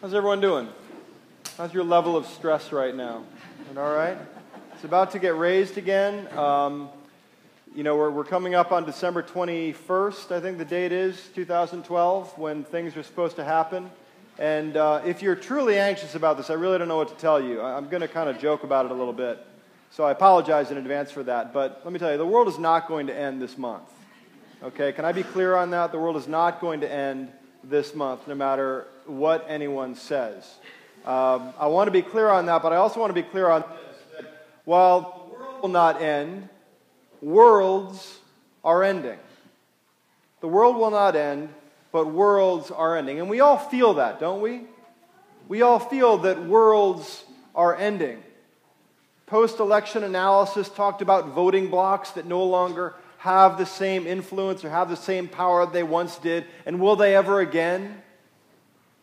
How's everyone doing? How's your level of stress right now? Is it all right? It's about to get raised again. We're coming up on December 21st, I think the date is, 2012, when things are supposed to happen. And if you're truly anxious about this, I really don't know what to tell you. I'm going to kind of joke about it a little bit. So I apologize in advance for that. But let me tell you, the world is not going to end this month. Okay, can I be clear on that? The world is not going to end this month, no matter what anyone says. I want to be clear on that, but I also want to be clear on this, that while the world will not end, worlds are ending. The world will not end, but worlds are ending. And we all feel that, don't we? We all feel that worlds are ending. Post-election analysis talked about voting blocks that no longer have the same influence or have the same power that they once did. And will they ever again?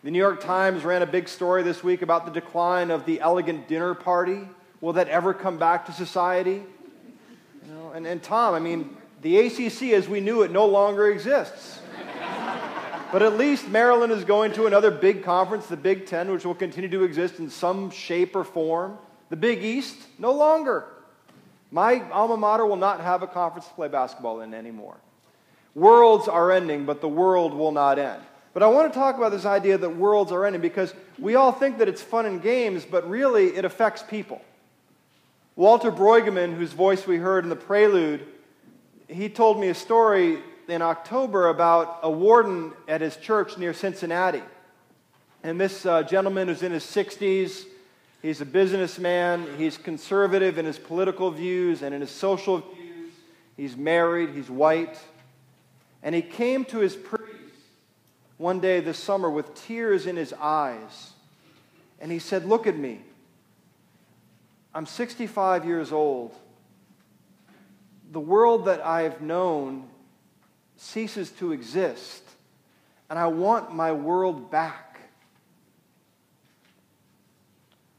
The New York Times ran a big story this week about the decline of the elegant dinner party. Will that ever come back to society? And Tom, the ACC as we knew it no longer exists. But at least Maryland is going to another big conference, the Big Ten, which will continue to exist in some shape or form. The Big East, no longer. My alma mater will not have a conference to play basketball in anymore. Worlds are ending, but the world will not end. But I want to talk about this idea that worlds are ending because we all think that it's fun and games, but really it affects people. Walter Brueggemann, whose voice we heard in the prelude, he told me a story in October about a warden at his church near Cincinnati. And this gentleman who's in his 60s, he's a businessman, he's conservative in his political views and in his social views. He's married, he's white. And he came to his priest one day this summer with tears in his eyes. And he said, "Look at me. I'm 65 years old. The world that I've known ceases to exist, and I want my world back."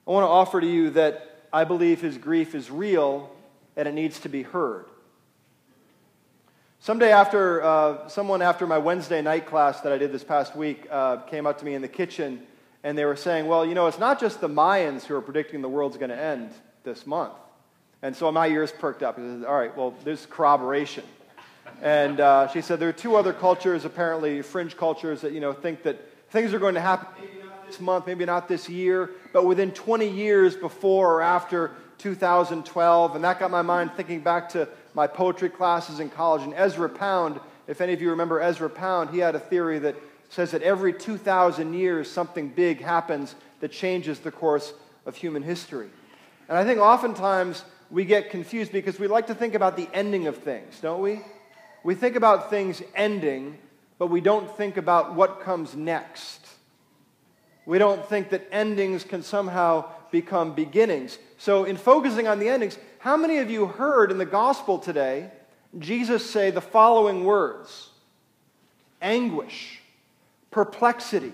I want to offer to you that I believe his grief is real and it needs to be heard. Someday someone after my Wednesday night class that I did this past week came up to me in the kitchen and they were saying, well, it's not just the Mayans who are predicting the world's going to end this month. And so my ears perked up. I said, all right, well, there's corroboration. And she said there are two other cultures, apparently fringe cultures, that think that things are going to happen maybe not this month, maybe not this year, but within 20 years before or after 2012. And that got my mind thinking back to my poetry classes in college. And Ezra Pound, if any of you remember Ezra Pound, he had a theory that says that every 2,000 years something big happens that changes the course of human history. And I think oftentimes we get confused because we like to think about the ending of things, don't we? We think about things ending, but we don't think about what comes next. We don't think that endings can somehow become beginnings. So in focusing on the endings, how many of you heard in the gospel today Jesus say the following words? Anguish, perplexity,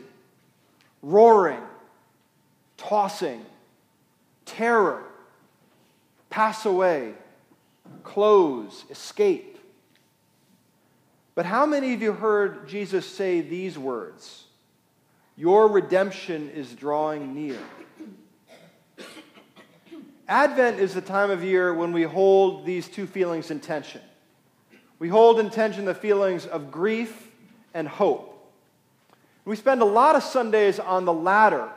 roaring, tossing, terror, pass away, close, escape. But how many of you heard Jesus say these words? Your redemption is drawing near. Advent is the time of year when we hold these two feelings in tension. We hold in tension the feelings of grief and hope. We spend a lot of Sundays on the latter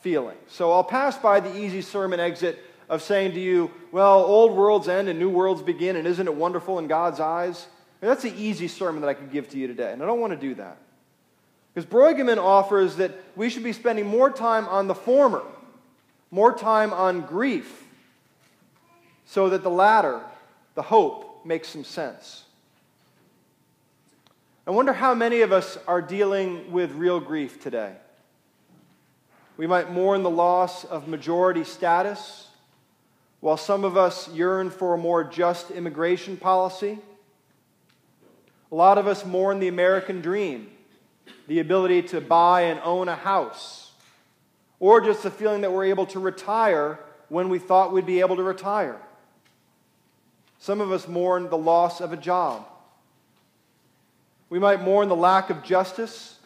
feeling. So I'll pass by the easy sermon exit of saying to you, well, old worlds end and new worlds begin, and isn't it wonderful in God's eyes? That's the easy sermon that I could give to you today, and I don't want to do that. Because Brueggemann offers that we should be spending more time on the former, more time on grief, so that the latter, the hope, makes some sense. I wonder how many of us are dealing with real grief today. We might mourn the loss of majority status, while some of us yearn for a more just immigration policy. A lot of us mourn the American dream, the ability to buy and own a house, or just the feeling that we're able to retire when we thought we'd be able to retire. Some of us mourn the loss of a job. We might mourn the lack of justice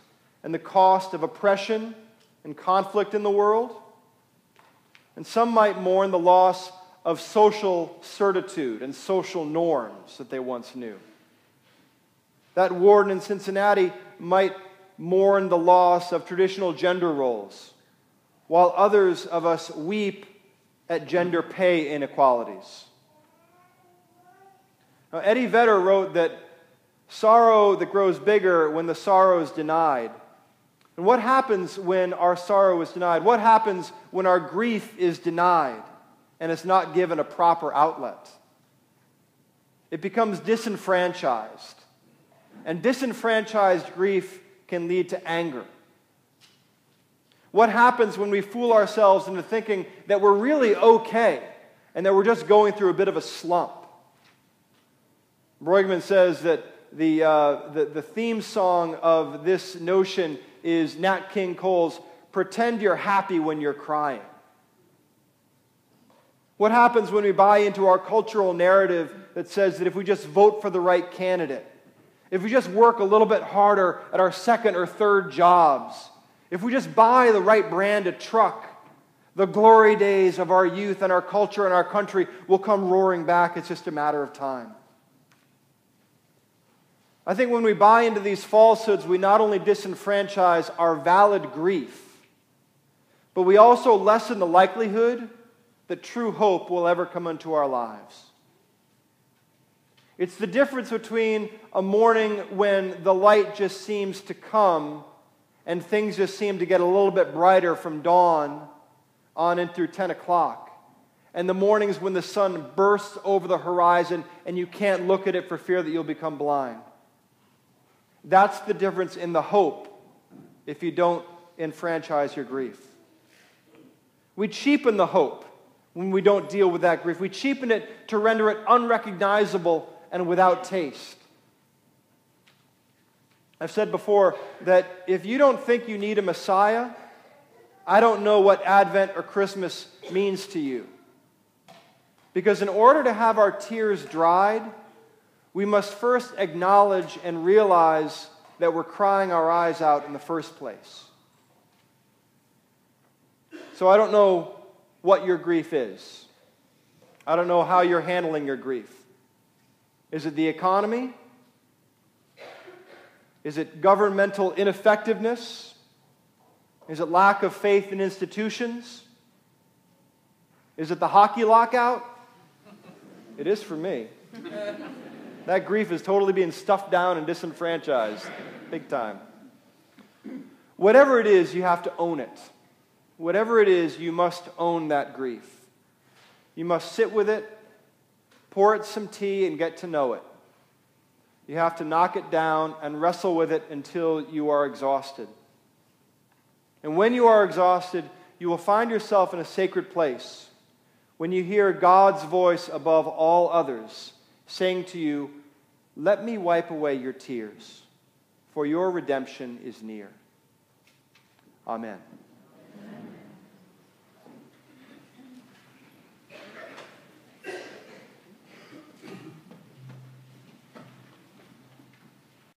and the cost of oppression and conflict in the world. And some might mourn the loss of social certitude and social norms that they once knew. That warden in Cincinnati might mourn the loss of traditional gender roles, while others of us weep at gender pay inequalities. Now, Eddie Vedder wrote that sorrow that grows bigger when the sorrow is denied. And what happens when our sorrow is denied? What happens when our grief is denied and it's not given a proper outlet? It becomes disenfranchised. And disenfranchised grief can lead to anger. What happens when we fool ourselves into thinking that we're really okay and that we're just going through a bit of a slump? Brueggemann says that the theme song of this notion is Nat King Cole's "Pretend You're Happy When You're Crying." What happens when we buy into our cultural narrative that says that if we just vote for the right candidate, if we just work a little bit harder at our second or third jobs, if we just buy the right brand of truck, the glory days of our youth and our culture and our country will come roaring back. It's just a matter of time. I think when we buy into these falsehoods, we not only disenfranchise our valid grief, but we also lessen the likelihood that true hope will ever come into our lives. It's the difference between a morning when the light just seems to come and things just seem to get a little bit brighter from dawn on in through 10 o'clock, and the mornings when the sun bursts over the horizon and you can't look at it for fear that you'll become blind. That's the difference in the hope if you don't enfranchise your grief. We cheapen the hope when we don't deal with that grief. We cheapen it to render it unrecognizable and without taste. I've said before that if you don't think you need a Messiah, I don't know what Advent or Christmas means to you. Because in order to have our tears dried, we must first acknowledge and realize that we're crying our eyes out in the first place. So I don't know what your grief is. I don't know how you're handling your grief. Is it the economy? Is it governmental ineffectiveness? Is it lack of faith in institutions? Is it the hockey lockout? It is for me. That grief is totally being stuffed down and disenfranchised. Big time. Whatever it is, you have to own it. Whatever it is, you must own that grief. You must sit with it, pour it some tea, and get to know it. You have to knock it down and wrestle with it until you are exhausted. And when you are exhausted, you will find yourself in a sacred place when you hear God's voice above all others saying to you, "Let me wipe away your tears, for your redemption is near." Amen.